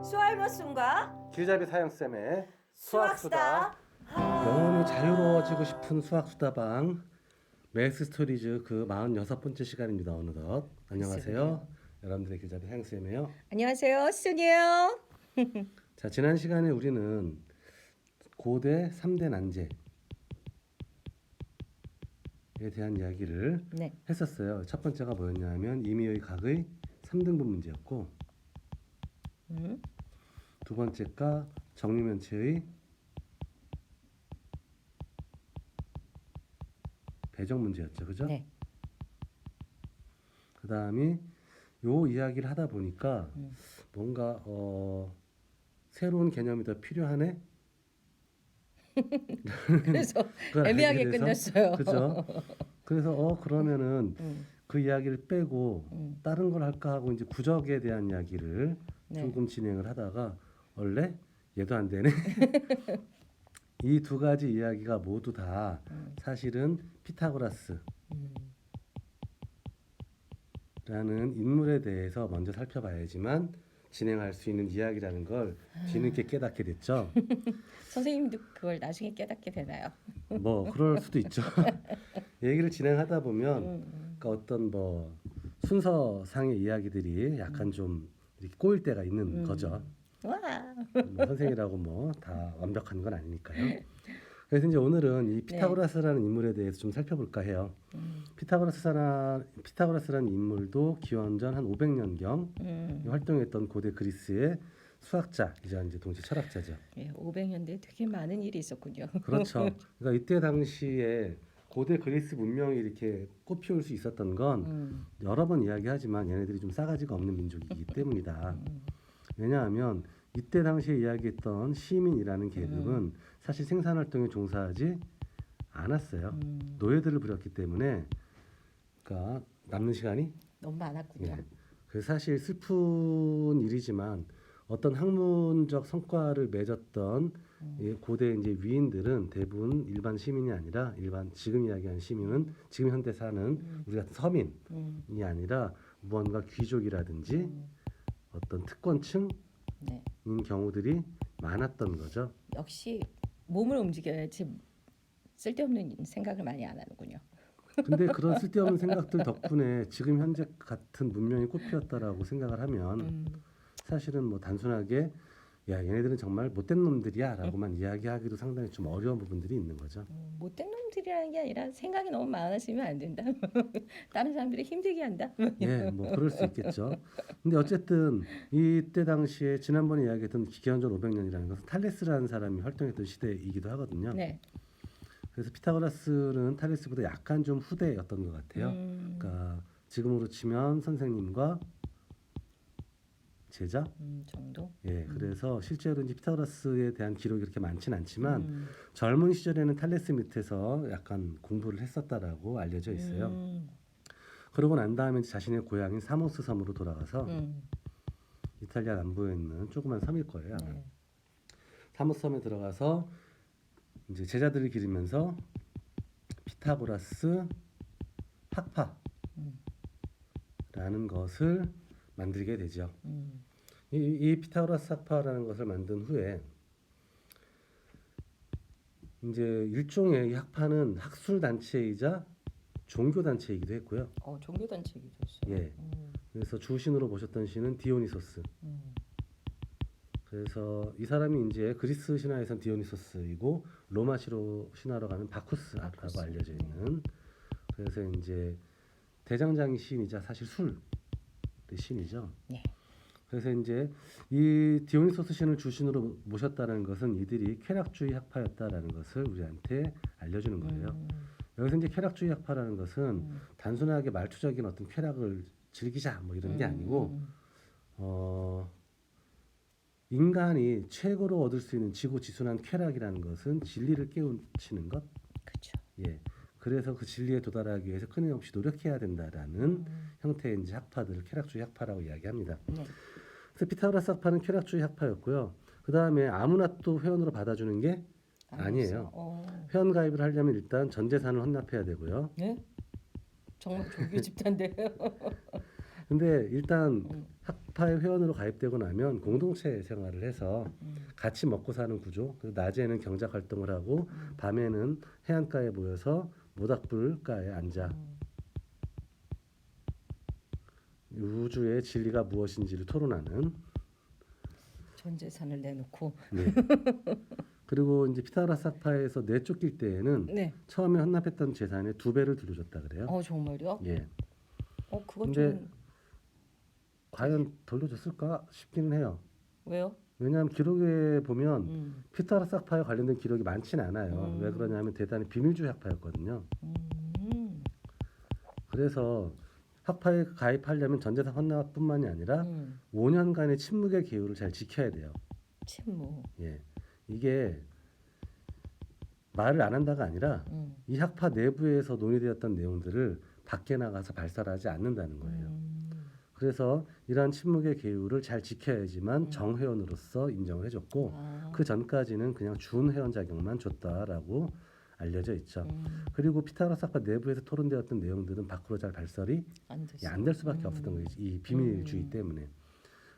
수알머슴과 길잡이 사형쌤의 수학수다. 영혼이 자유로워지고 싶은 수학수다방 매스 스토리즈 그 46번째 시간입니다. 어느덧 안녕하세요. 여러분들의 길잡이 사형쌤이에요. 안녕하세요, 순이요. 자, 지난 시간에 우리는 고대 3대 난제에 대한 이야기를 네. 했었어요. 첫 번째가 뭐였냐면 임의의 각의 3등분 문제였고 두 번째가 정리면체의 배정 문제였죠. 그죠? 네. 그 다음이 요 이야기를 하다 보니까 뭔가 새로운 개념이 더 필요하네? 그래서 그걸 애매하게 알게 돼서, 끝냈어요. 그죠? 그래서 그러면은 그 이야기를 빼고 다른 걸 할까 하고 이제 구적에 대한 이야기를 네. 조금 진행을 하다가 원래 얘도 안 되네. 이 두 가지 이야기가 모두 다 사실은 피타고라스 라는 인물에 대해서 먼저 살펴봐야지만 진행할 수 있는 이야기라는 걸 뒤늦게 깨닫게 됐죠. 선생님도 그걸 나중에 깨닫게 되나요? 뭐 그럴 수도 있죠. 얘기를 진행하다 보면 그러니까 어떤 뭐 순서상의 이야기들이 약간 좀 이렇게 꼬일 때가 있는 거죠. 와. 뭐 선생이라고 뭐 다 완벽한 건 아니니까요. 그래서 이제 오늘은 이 피타고라스라는 인물에 대해서 좀 살펴볼까 해요. 피타고라스라는 인물도 기원전 한 500년경 활동했던 고대 그리스의 수학자이자 이제 동시에 철학자죠. 예, 500년대에 되게 많은 일이 있었군요. 그렇죠. 그러니까 이때 당시에 고대 그리스 문명이 이렇게 꽃피울 수 있었던 건 여러 번 이야기하지만 얘네들이 좀 싸가지가 없는 민족이기 때문이다. 왜냐하면 이때 당시에 이야기했던 시민이라는 계급은 사실 생산활동에 종사하지 않았어요. 노예들을 부렸기 때문에 그러니까 남는 시간이 너무 많았군요. 예. 그래서 사실 슬픈 일이지만 어떤 학문적 성과를 맺었던 이 고대 이제 위인들은 대부분 일반 시민이 아니라 일반 지금 이야기하는 시민은 지금 현대 사는 우리 같은 서민이 아니라 무언가 귀족이라든지 어떤 특권층인 네. 경우들이 많았던 거죠. 역시 몸을 움직여야지 쓸데없는 생각을 많이 안 하는군요. 근데 그런 쓸데없는 생각들 덕분에 지금 현재 같은 문명이 꽃피었다라고 생각을 하면 사실은 뭐 단순하게 야 얘네들은 정말 못된 놈들이야라고만 이야기하기도 상당히 좀 어려운 부분들이 있는 거죠. 못된 놈들이라는 게 아니라 생각이 너무 많아지면 안 된다. 다른 사람들이 힘들게 한다. 예, 뭐 그럴 수 있겠죠. 근데 어쨌든 이때 당시에 지난번에 이야기했던 기원전 500년이라는 것은 탈레스라는 사람이 활동했던 시대이기도 하거든요. 네. 그래서 피타고라스는 탈레스보다 약간 좀 후대였던 것 같아요. 그러니까 지금으로 치면 선생님과 제자? 정도? 예, 그래서 실제로 이제 피타고라스에 대한 기록이 그렇게 많지는 않지만 젊은 시절에는 탈레스 밑에서 약간 공부를 했었다라고 알려져 있어요. 그러고 난 다음에 자신의 고향인 사모스 섬으로 돌아가서 이탈리아 남부에 있는 조그만 섬일 거예요. 아마. 네. 사모스 섬에 들어가서 이제 제자들을 기르면서 피타고라스 학파라는 것을 만들게 되죠. 이 피타고라스 학파라는 것을 만든 후에 이제 일종의 이 학파는 학술 단체이자 종교 단체이기도 했고요. 종교 단체이기도 했어요. 예. 그래서 주신으로 모셨던 신은 디오니소스. 그래서 이 사람이 이제 그리스 신화에선 디오니소스이고 로마 신화로 가면 바쿠스라고 알려져 있는. 그래서 이제 대장장이 신이자 사실 술의 신이죠. 네. 그래서 이제 이 디오니소스 신을 주신으로 모셨다는 것은 이들이 쾌락주의 학파였다라는 것을 우리한테 알려주는 거예요. 여기서 이제 쾌락주의 학파라는 것은 단순하게 말초적인 어떤 쾌락을 즐기자 뭐 이런 게 아니고 인간이 최고로 얻을 수 있는 지고지순한 쾌락이라는 것은 진리를 깨우치는 것. 그렇죠. 예. 그래서 그 진리에 도달하기 위해서 끊임없이 노력해야 된다라는 형태의 이제 학파들을 쾌락주의 학파라고 이야기합니다. 네. 그래서 피타고라스 학파는 쾌락주의 학파였고요. 그 다음에 아무나 또 회원으로 받아주는 게 아니에요. 회원 가입을 하려면 일단 전 재산을 헌납해야 되고요. 네? 정말 종교 집단인데요. 근데 일단 학파의 회원으로 가입되고 나면 공동체 생활을 해서 같이 먹고 사는 구조. 그리고 낮에는 경작 활동을 하고 밤에는 해안가에 모여서 모닥불가에 앉아 우주의 진리가 무엇인지를 토론하는. 전 재산을 내놓고. 네. 그리고 이제 피타고라스 학파에서 내쫓길 때에는 네. 처음에 헌납했던 재산의 2배를 돌려줬다 그래요. 정말요? 예. 그건 근데 좀 과연 돌려줬을까 싶기는 해요. 왜요? 왜냐하면 기록에 보면 피타고라스 학파에 관련된 기록이 많지는 않아요. 왜 그러냐면 대단히 비밀주의 학파였거든요. 그래서 학파에 가입하려면 전재산 헌납뿐만이 아니라 5년간의 침묵의 계율을 잘 지켜야 돼요. 침묵. 예, 이게 말을 안 한다가 아니라 이 학파 내부에서 논의되었던 내용들을 밖에 나가서 발설하지 않는다는 거예요. 그래서 이러한 침묵의 계율을 잘 지켜야지만 정회원으로서 인정을 해줬고 그 전까지는 그냥 준회원 자격만 줬다라고 알려져 있죠. 그리고 피타고라스 학파 내부에서 토론되었던 내용들은 밖으로 잘 발설이 안 될 수밖에 없었던 거예요. 이 비밀주의 때문에.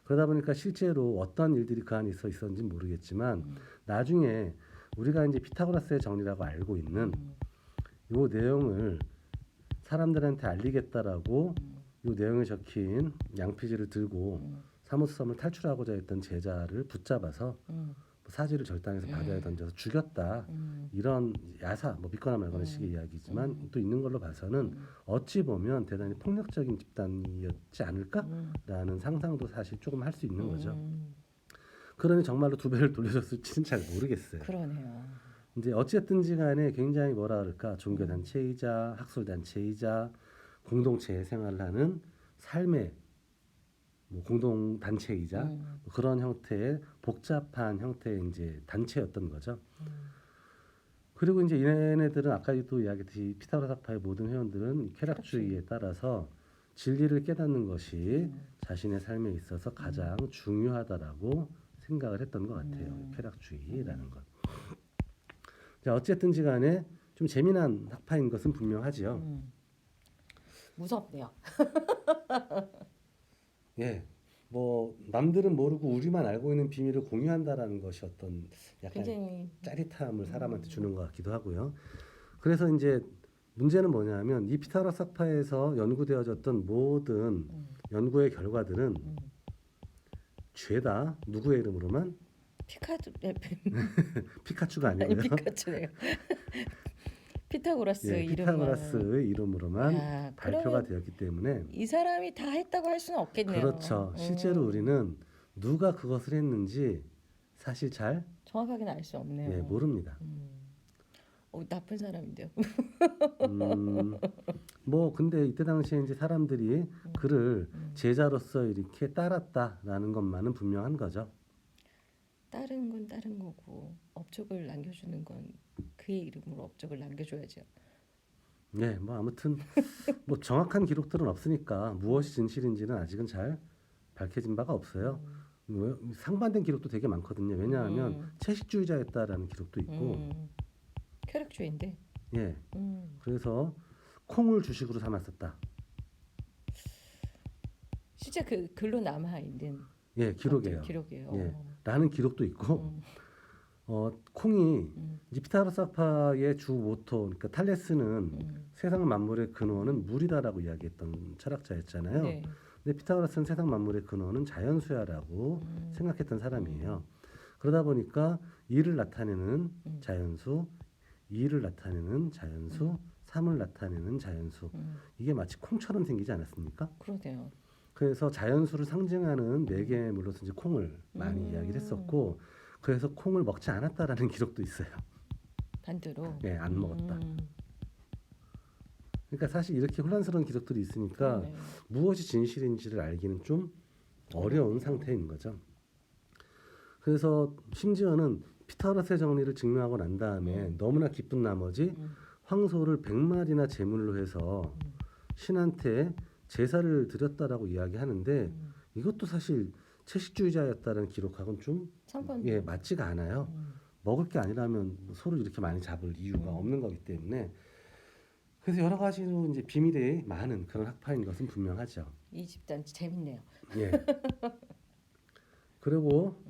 그러다 보니까 실제로 어떤 일들이 그 안에 있었는지 모르겠지만 나중에 우리가 이제 피타고라스의 정리라고 알고 있는 요 내용을 사람들한테 알리겠다라고 요 내용에 적힌 양피지를 들고 사무섬을 탈출하고자 했던 제자를 붙잡아서 사지를 절단해서 바다에 던져서 죽였다. 이런 야사, 뭐 믿거나 말거나 식의 이야기지만 또 있는 걸로 봐서는 어찌 보면 대단히 폭력적인 집단이었지 않을까라는 상상도 사실 조금 할 수 있는 거죠. 그러니 정말로 2배를 돌려줬을지는 잘 모르겠어요. 그러네요. 이제 어쨌든지 간에 굉장히 뭐라 그럴까 종교단체이자 학술단체이자 공동체 생활을 하는 삶의 뭐 공동단체이자 뭐 그런 형태의 복잡한 형태의 이제 단체였던 거죠. 그리고 이제 얘네들은 아까도 이야기했듯이 피타고라스 학파의 모든 회원들은 이 쾌락주의에 따라서 진리를 깨닫는 것이 자신의 삶에 있어서 가장 중요하다라고 생각을 했던 것 같아요. 쾌락주의라는 것. 자, 어쨌든지 간에 좀 재미난 학파인 것은 분명하지요. 무섭네요. 예, 뭐 남들은 모르고 우리만 알고 있는 비밀을 공유한다라는 것이 어떤 약간 굉장히 짜릿함을 사람한테 주는 것 같기도 하고요. 그래서 이제 문제는 뭐냐면 이 피타고라스 학파에서 연구되어졌던 모든 연구의 결과들은 죄다 누구의 이름으로만? 피카츄가 아니 아니고요. 피카츄네요. 피타고라스 예, 이름만. 피타고라스의 이름으로만 야, 발표가 그러면 되었기 때문에 이 사람이 다 했다고 할 수는 없겠네요. 그렇죠. 실제로 우리는 누가 그것을 했는지 사실 잘 정확하게는 알 수 없네요. 예, 모릅니다. 나쁜 사람인데요. 뭐 근데 이때 당시에 이제 사람들이 그를 제자로서 이렇게 따랐다라는 것만은 분명한 거죠. 다른 건 다른 거고 업적을 남겨주는 건 그의 이름으로 업적을 남겨줘야죠. 네, 뭐 아무튼 뭐 정확한 기록들은 없으니까 무엇이 진실인지는 아직은 잘 밝혀진 바가 없어요. 상반된 기록도 되게 많거든요. 왜냐하면 채식주의자였다라는 기록도 있고, 쾌락주의인데. 예, 그래서 콩을 주식으로 삼았었다. 실제 그 글로 남아 있는 예, 기록이에요. 기록이에요. 예, 라는 기록도 있고, 콩이 이제 피타고라스 학파의 주 모토, 그러니까 탈레스는 세상 만물의 근원은 물이다라고 이야기했던 철학자였잖아요. 네. 근데 피타고라스는 세상 만물의 근원은 자연수야라고 생각했던 사람이에요. 그러다 보니까 이를 나타내는 자연수, 이를 나타내는 자연수, 삼을 나타내는 자연수. 이게 마치 콩처럼 생기지 않았습니까? 그러네요. 그래서 자연수를 상징하는 매개물로서 이제 콩을 많이 이야기를 했었고, 그래서 콩을 먹지 않았다라는 기록도 있어요. 반대로. 예, 안 먹었다. 그러니까 사실 이렇게 혼란스러운 기록들이 있으니까 그러네. 무엇이 진실인지를 알기는 좀 어려운 상태인 거죠. 그래서 심지어는 피타고라스의 정리를 증명하고 난 다음에 너무나 기쁜 나머지 황소를 100마리나 제물로 해서 신한테 제사를 드렸다라고 이야기하는데 이것도 사실 채식주의자였다는 기록하고는 좀 예, 맞지가 않아요. 먹을 게 아니라면 소를 이렇게 많이 잡을 이유가 없는 거기 때문에 그래서 여러 가지로 이제 비밀이 많은 그런 학파인 것은 분명하죠. 이 집단 재밌네요. 예. 그리고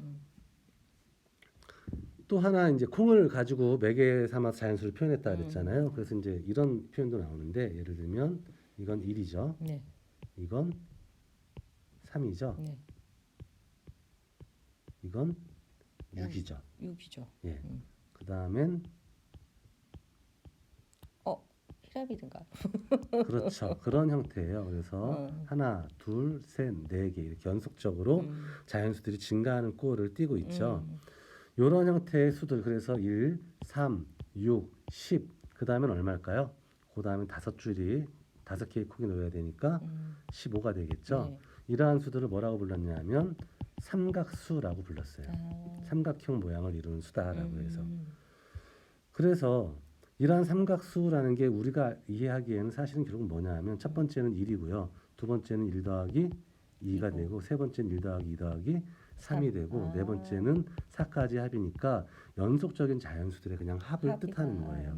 또 하나 이제 콩을 가지고 매개 삼아서 자연수를 표현했다 그랬잖아요. 그래서 이제 이런 표현도 나오는데 예를 들면 이건 1이죠. 네. 이건 3이죠. 네. 이건 6이죠. 6이죠. 예. 그다음엔 피라미드인가? 그렇죠. 그런 형태예요. 그래서 하나, 둘, 셋, 네 개 이렇게 연속적으로 자연수들이 증가하는 꼴을 띠고 있죠. 이런 형태의 수들 그래서 1, 3, 6, 10 그다음엔 얼마일까요? 그다음엔 5줄이 5개의 콕이 놓여야 되니까 15가 되겠죠. 네. 이러한 수들을 뭐라고 불렀냐면 삼각수라고 불렀어요. 삼각형 모양을 이루는 수다라고 해서. 그래서 이러한 삼각수라는 게 우리가 이해하기에는 사실은 결국 뭐냐 하면 첫 번째는 1이고요. 두 번째는 1 더하기 2가 되고 세 번째는 1 더하기 2 더하기 3이 되고 네 번째는 4까지 합이니까 연속적인 자연수들의 그냥 합을 뜻하는 거예요.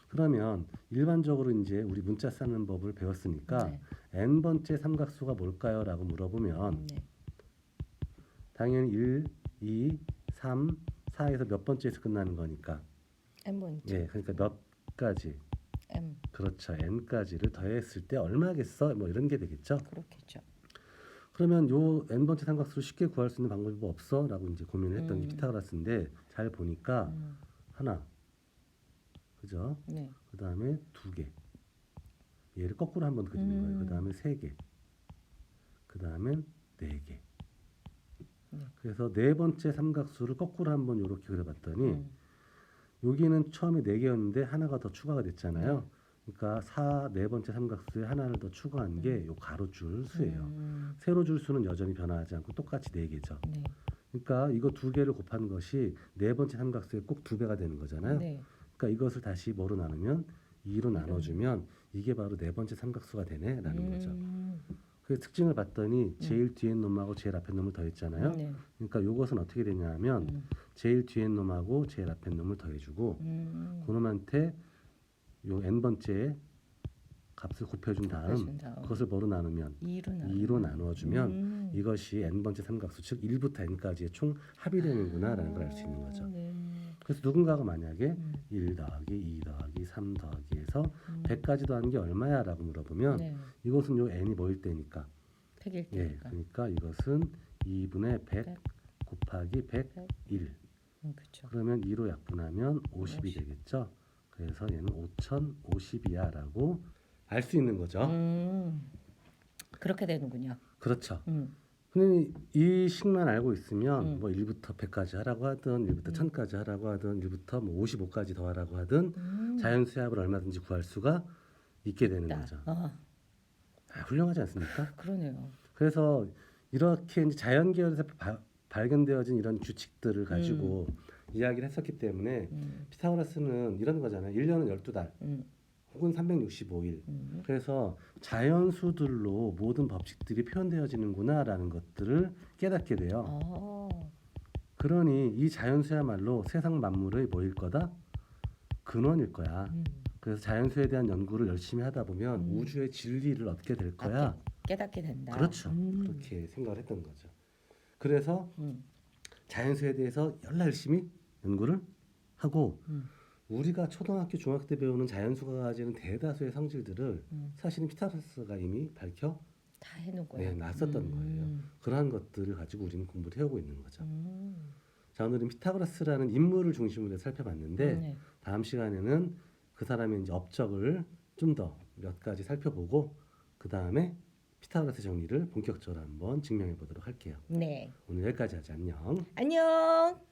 그러면 일반적으로 이제 우리 문자 쓰는 법을 배웠으니까 네. n번째 삼각수가 뭘까요? 라고 물어보면 네. 당연히 1, 2, 3, 4에서 몇 번째에서 끝나는 거니까 n번째. 예, 그러니까 몇 가지 m. 그렇죠. n까지를 더했을 때 얼마겠어? 뭐 이런 게 되겠죠. 그렇겠죠. 그러면 요 n번째 삼각수를 쉽게 구할 수 있는 방법이 뭐 없어? 라고 이제 고민을 했던 게 피타고라스인데 잘 보니까 하나 그죠? 네. 그 다음에 2개 얘를 거꾸로 한번 그리는 거예요. 그 다음에 3개 그 다음엔 4개 그래서 네 번째 삼각수를 거꾸로 한번 이렇게 그려봤더니 여기는 처음에 4개였는데 하나가 더 추가가 됐잖아요. 그러니까 네 번째 삼각수에 하나를 더 추가한 게 요 가로줄 수예요. 세로줄 수는 여전히 변화하지 않고 똑같이 4개죠. 네. 그러니까 이거 2개를 곱한 것이 네 번째 삼각수에 꼭 2배가 되는 거잖아요. 네. 그러니까 이것을 다시 뭐로 나누면 2로 나눠주면 이게 바로 네 번째 삼각수가 되네라는 거죠. 그 특징을 봤더니 제일 뒤에 놈하고 제일 앞에 놈을 더했잖아요. 네. 그러니까 이것은 어떻게 되냐면 제일 뒤에 놈하고 제일 앞에 놈을 더해주고 그놈한테 요 n번째 값을 곱해준 다음 그것을 뭐로 나누면 2로 나누어주면 이것이 n번째 삼각수 즉 1부터 n까지의 총 합이 되는구나라는 걸 알 수 있는 거죠. 네. 그래서 누군가가 만약에 1 더하기 2 더하기 3 더하기 해서 100까지 더한 게 얼마야? 라고 물어보면 네. 이것은 요 n이 뭐일 때니까 100일 예, 때니까. 그러니까 이것은 2분의 100 곱하기 101 그렇죠. 그러면 2로 약분하면 50이 되겠죠. 그래서 얘는 5050이야 라고 알 수 있는 거죠. 그렇게 되는군요. 그렇죠. 근데 이 식만 알고 있으면 뭐 1부터 100까지 하라고 하든 1부터 1000까지 하라고 하든 1부터 뭐 55까지 더 하라고 하든 자연수의 합을 얼마든지 구할 수가 있게 되는 거죠. 훌륭하지 않습니까? 그러네요. 그래서 이렇게 이제 자연 계열에서 발견되어진 이런 규칙들을 가지고 이야기를 했었기 때문에 피타고라스는 이런 거잖아요. 1년은 12달 혹은 365일. 그래서 자연수들로 모든 법칙들이 표현되어지는구나라는 것들을 깨닫게 돼요. 그러니 이 자연수야말로 세상 만물의 뭐일 거다? 근원일 거야. 그래서 자연수에 대한 연구를 열심히 하다 보면 우주의 진리를 얻게 될 거야. 깨닫게 된다. 그렇죠. 그렇게 생각을 했던 거죠. 그래서 자연수에 대해서 열심히 연구를 하고 우리가 초등학교, 중학교 때 배우는 자연수가 가지는 대다수의 성질들을 사실은 피타고라스가 이미 밝혀 다 해놓은 거예요. 놨었던 거예요. 그러한 것들을 가지고 우리는 공부를 해오고 있는 거죠. 자, 오늘은 피타고라스라는 인물을 중심으로 해서 살펴봤는데 다음 시간에는 그 사람의 이제 업적을 좀 더 몇 가지 살펴보고 그 다음에 피타고라스 정리를 본격적으로 한번 증명해 보도록 할게요. 네. 오늘 여기까지 하자. 안녕. 안녕.